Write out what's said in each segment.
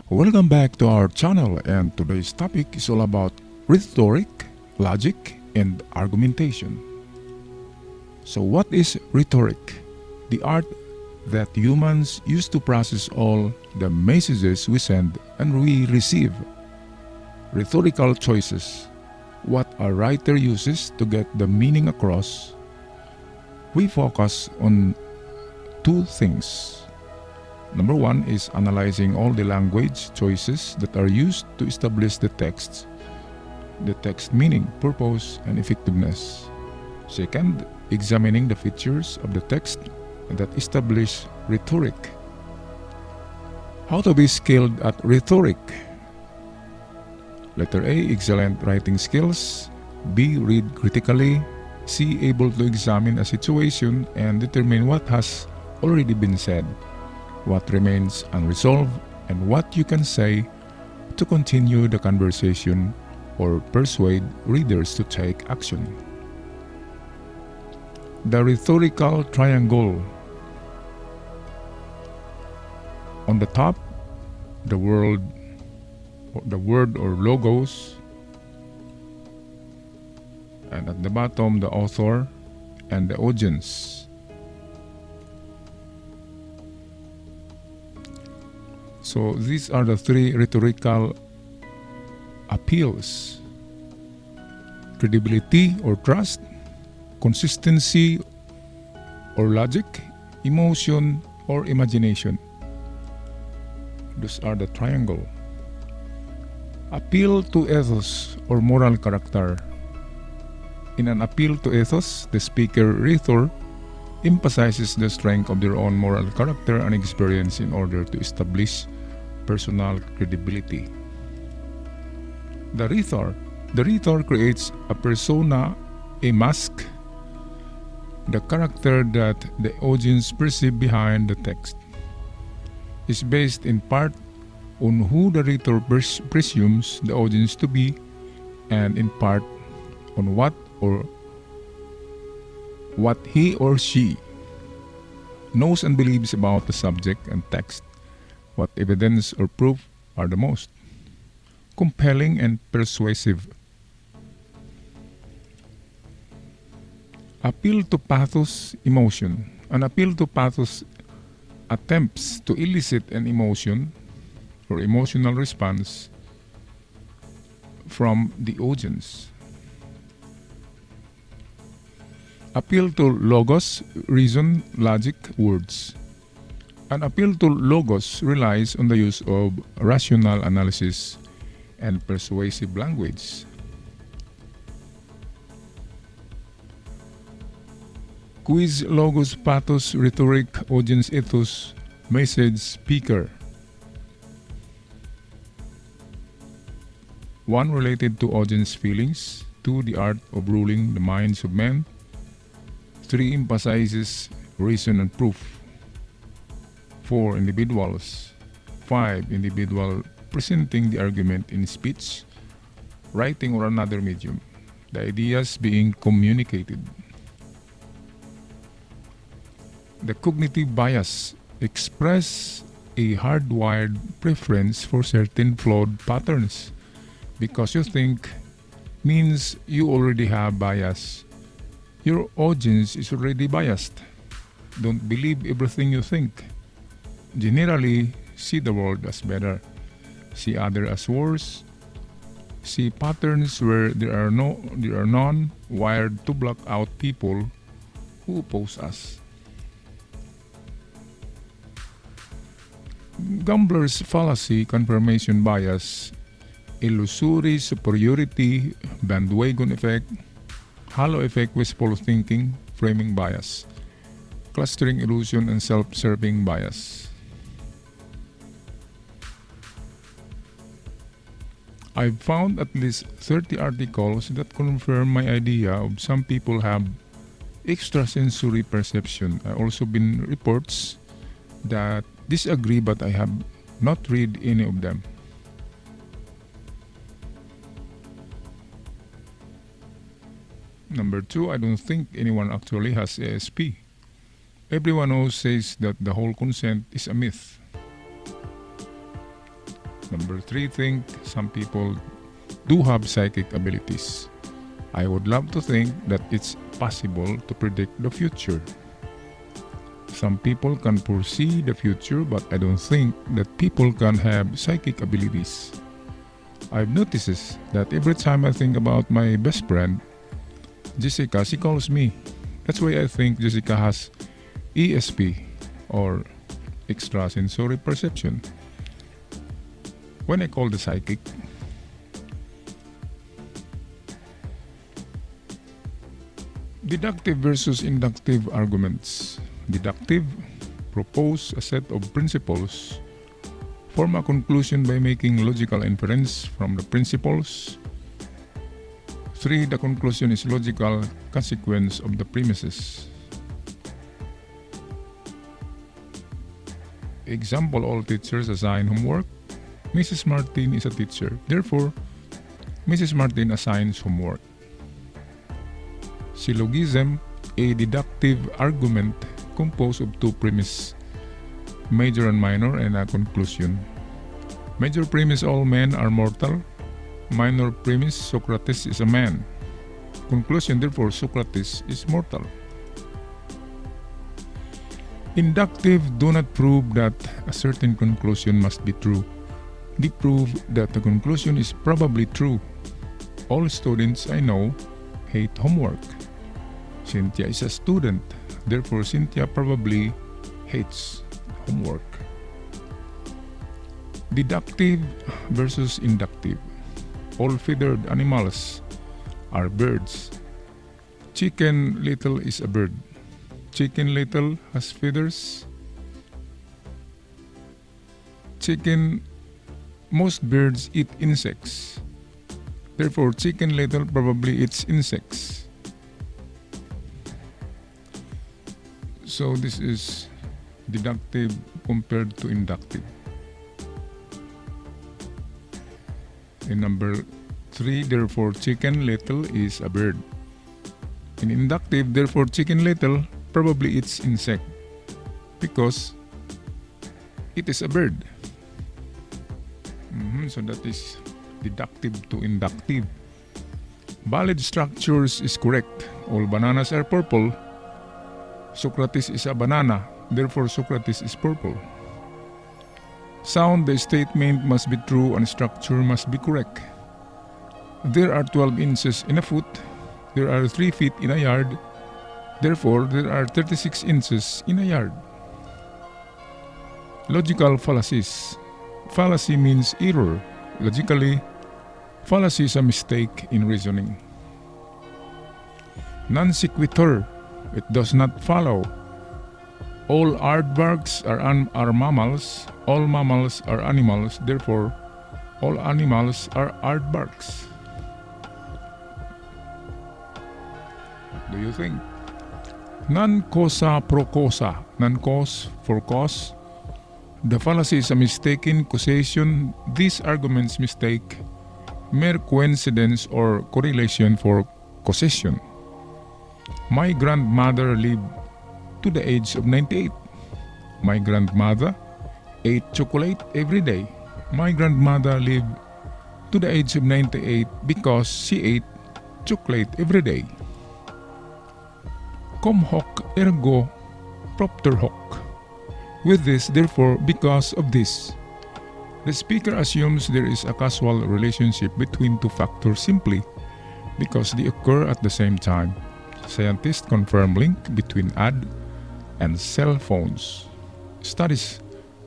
Welcome back to our channel, and today's topic is all about rhetoric, logic, and argumentation. So what is rhetoric? The art that humans use to process all the messages we send and we receive. Rhetorical choices, what a writer uses to get the meaning across. We focus on two things. Number one is analyzing all the language choices that are used to establish the text meaning, purpose, and effectiveness. Second, examining the features of the text that establish rhetoric. How to be skilled at rhetoric? Letter A, excellent writing skills. B, read critically. C, able to examine a situation and determine what has already been said, what remains unresolved, and what you can say to continue the conversation or persuade readers to take action. The rhetorical triangle. On the top, the word or logos, and at the bottom, the author and the audience. So these are the three rhetorical appeals: credibility or trust, consistency or logic, emotion or imagination. Those are the triangle. Appeal to ethos or moral character. In an appeal to ethos, the speaker rhetor emphasizes the strength of their own moral character and experience in order to establish personal credibility. The rhetor creates a persona, a mask, the character that the audience perceive behind the text. Is based in part on who the rhetor presumes the audience to be, and in part on what he or she knows and believes about the subject and text. What evidence or proof are the most compelling and persuasive? Appeal to pathos, emotion. An appeal to pathos attempts to elicit an emotion or emotional response from the audience. Appeal to logos, reason, logic, words. An appeal to logos relies on the use of rational analysis and persuasive language. Quiz, logos, pathos, rhetoric, audience ethos, message, speaker. 1. Related to audience feelings. 2. The art of ruling the minds of men. 3. Emphasizes reason and proof. 4. Individuals. 5. Individual presenting the argument in speech, writing, or another medium. The ideas being communicated. The cognitive bias express a hardwired preference for certain flawed patterns. Because you think means you already have bias. Your audience is already biased. Don't believe everything you think. Generally, see the world as better. See others as worse. See patterns where there are none, wired to block out people who oppose us. Gambler's fallacy, confirmation bias, illusory superiority, bandwagon effect, halo effect, wishful thinking, framing bias, clustering illusion, and self-serving bias. I've found at least 30 articles that confirm my idea of some people have extrasensory perception. I've also been reports that disagree, but I have not read any of them. Number 2, I don't think anyone actually has ASP. Everyone else says that the whole consent is a myth. Number 3, think some people do have psychic abilities. I would love to think that it's possible to predict the future. Some people can foresee the future, but I don't think that people can have psychic abilities. I've noticed that every time I think about my best friend, Jessica, she calls me. That's why I think Jessica has ESP, or extrasensory perception. When I call the psychic, deductive versus inductive arguments. Deductive: propose a set of principles, form a conclusion by making logical inference from the principles. 3. The conclusion is logical consequence of the premises. Example: all teachers assign homework. Mrs. Martin is a teacher. Therefore, Mrs. Martin assigns homework. Syllogism: a deductive argument composed of 2 premises, major and minor, and a conclusion. Major premise: all men are mortal. Minor premise: Socrates is a man. Conclusion: therefore Socrates is mortal. Inductive: do not prove that a certain conclusion must be true. They prove that the conclusion is probably true. All students I know hate homework. Cynthia is a student. Therefore Cynthia probably hates homework. Deductive versus inductive. All feathered animals are birds. Chicken Little is a bird. Chicken Little has feathers. Most birds eat insects. Therefore, Chicken Little probably eats insects. So this is deductive compared to inductive. In number 3, therefore Chicken Little is a bird. In inductive, therefore Chicken Little probably eats insect because it is a bird. So that is deductive to inductive. Valid structures is correct. All bananas are purple. Socrates is a banana. Therefore Socrates is purple. Sound: the statement must be true and structure must be correct. There are 12 inches in a foot. There are 3 feet in a yard. Therefore there are 36 inches in a yard. Logical fallacies. Fallacy means error. Logically, fallacy is a mistake in reasoning. Non sequitur: it does not follow. All aardvarks are mammals. All mammals are animals. Therefore, all animals are aardvarks. What do you think? Non causa pro causa. Non cause for cause. The fallacy is a mistaken causation. These arguments mistake mere coincidence or correlation for causation. My grandmother lived to the age of 98. My grandmother ate chocolate every day. My grandmother lived to the age of 98 because she ate chocolate every day. Cum hoc ergo propter hoc. With this, therefore, because of this. The speaker assumes there is a causal relationship between 2 factors simply because they occur at the same time. Scientists confirm link between ad and cell phones. Studies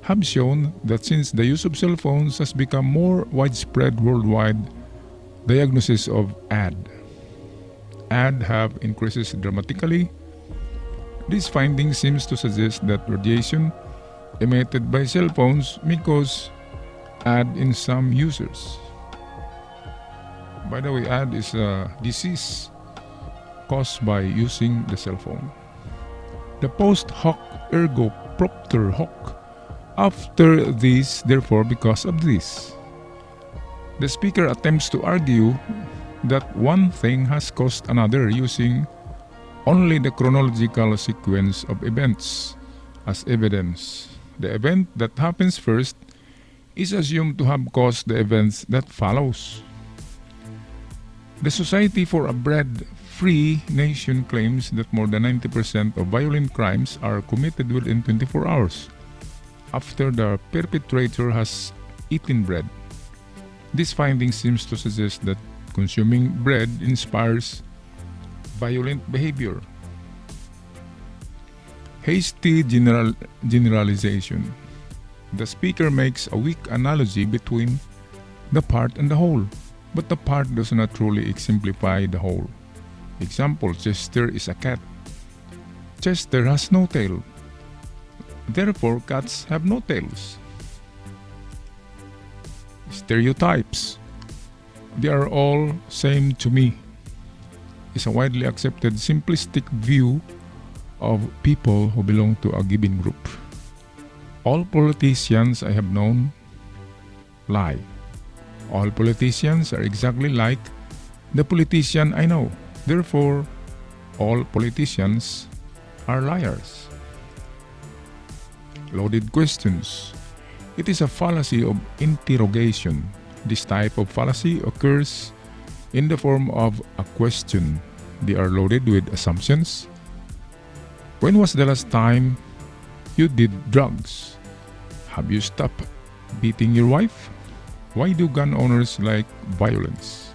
have shown that since the use of cell phones has become more widespread worldwide, diagnosis of ad have increases dramatically. This finding seems to suggest that radiation emitted by cell phones may cause ad in some users. By the way, ad is a disease caused by using the cell phone. The post hoc ergo propter hoc. After this, therefore, because of this. The speaker attempts to argue that one thing has caused another using only the chronological sequence of events as evidence. The event that happens first is assumed to have caused the events that follows. The Society for a Bread-Free Nation claims that more than 90% of violent crimes are committed within 24 hours after the perpetrator has eaten bread. This finding seems to suggest that consuming bread inspires violent behavior. Hasty generalization. The speaker makes a weak analogy between the part and the whole, but the part does not truly exemplify the whole. Example, Chester is a cat. Chester has no tail. Therefore, cats have no tails. Stereotypes. They are all same to me is a widely accepted simplistic view of people who belong to a given group. All politicians I have known lie. All politicians are exactly like the politician I know. Therefore, all politicians are liars. Loaded questions. It is a fallacy of interrogation. This type of fallacy occurs in the form of a question. They are loaded with assumptions. When was the last time you did drugs? Have you stopped beating your wife? Why do gun owners like violence?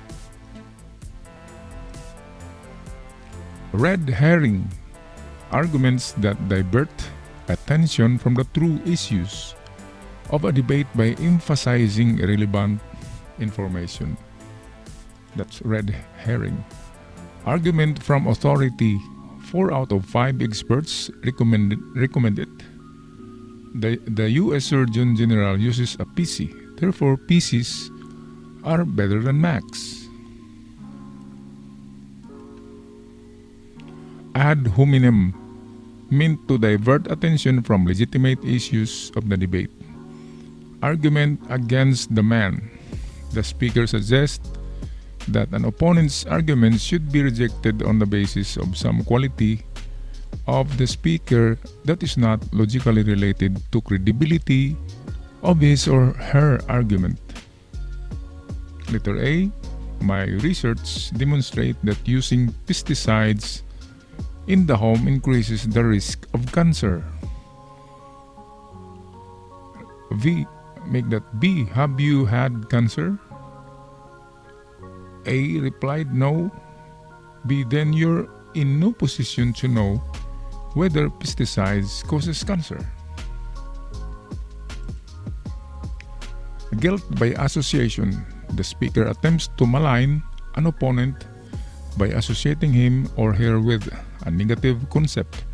Red herring. Arguments that divert attention from the true issues of a debate by emphasizing irrelevant information. That's red herring. Argument from authority. 4 out of 5 experts recommend it. The U.S. Surgeon General uses a PC. Therefore, PCs are better than Macs. Ad hominem, meant to divert attention from legitimate issues of the debate. Argument against the man. The speaker suggests that an opponent's argument should be rejected on the basis of some quality of the speaker that is not logically related to credibility of his or her argument. Letter A. My research demonstrates that using pesticides in the home increases the risk of cancer. V. Make that B. Have you had cancer? A replied no. B. Then you're in no position to know whether pesticides causes cancer. Guilt by association. The speaker attempts to malign an opponent by associating him or her with a negative concept.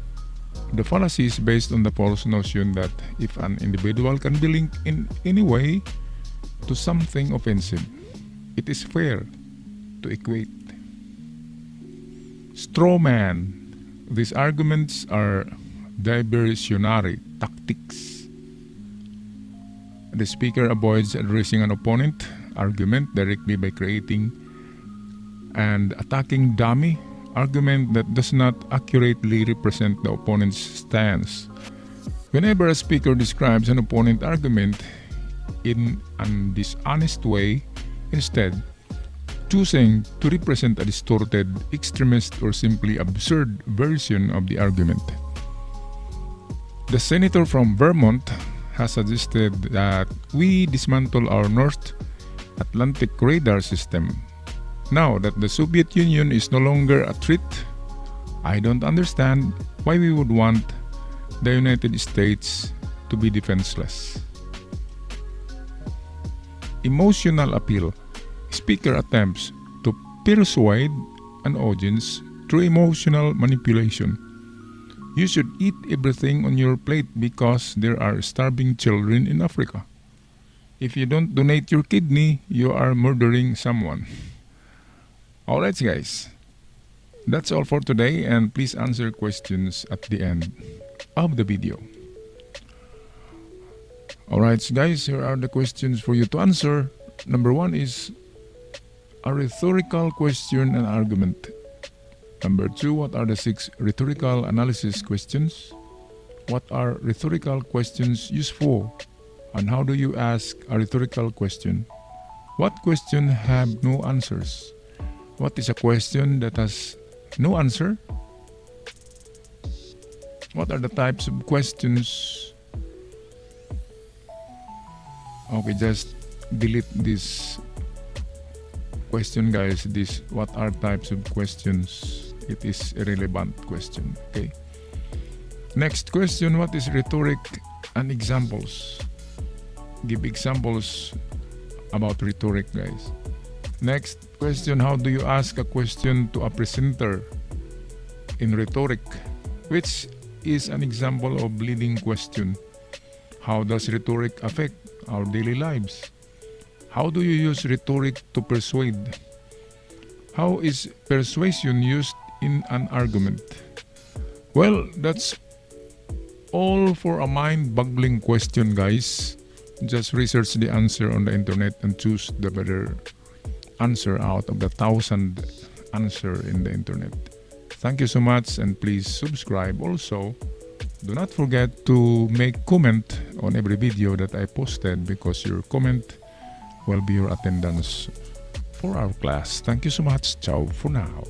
The fallacy is based on the false notion that if an individual can be linked in any way to something offensive, it is fair to equate. Straw man. These arguments are diversionary tactics. The speaker avoids addressing an opponent argument directly by creating and attacking dummy argument that does not accurately represent the opponent's stance. Whenever a speaker describes an opponent argument in an dishonest way, instead choosing to represent a distorted, extremist, or simply absurd version of the argument. The senator from Vermont has suggested that we dismantle our North Atlantic radar system. Now that the Soviet Union is no longer a threat, I don't understand why we would want the United States to be defenseless. Emotional appeal. Speaker attempts to persuade an audience through emotional manipulation. You should eat everything on your plate because there are starving children in Africa. If you don't donate your kidney, you are murdering someone. Alright guys, that's all for today, and please answer questions at the end of the video. Alright guys, here are the questions for you to answer. Number 1 is a rhetorical question and argument. Number 2, what are the 6 rhetorical analysis questions? What are rhetorical questions used for? And how do you ask a rhetorical question? What question have no answers? What is a question that has no answer? What are the types of questions? Okay, just delete this question, guys. This, what are types of questions? It is a relevant question. Okay. Next question, what is rhetoric and examples? Give examples about rhetoric, guys. Next question, how do you ask a question to a presenter in rhetoric? Which is an example of leading question. How does rhetoric affect our daily lives? How do you use rhetoric to persuade? How is persuasion used in an argument? Well, that's all for a mind-boggling question, guys. Just research the answer on the internet and choose the better answer out of the 1,000 answer in the internet. Thank you so much, and please subscribe. Also, do not forget to make comment on every video that I posted, because your comment will be your attendance for our class. Thank you so much. Ciao for now.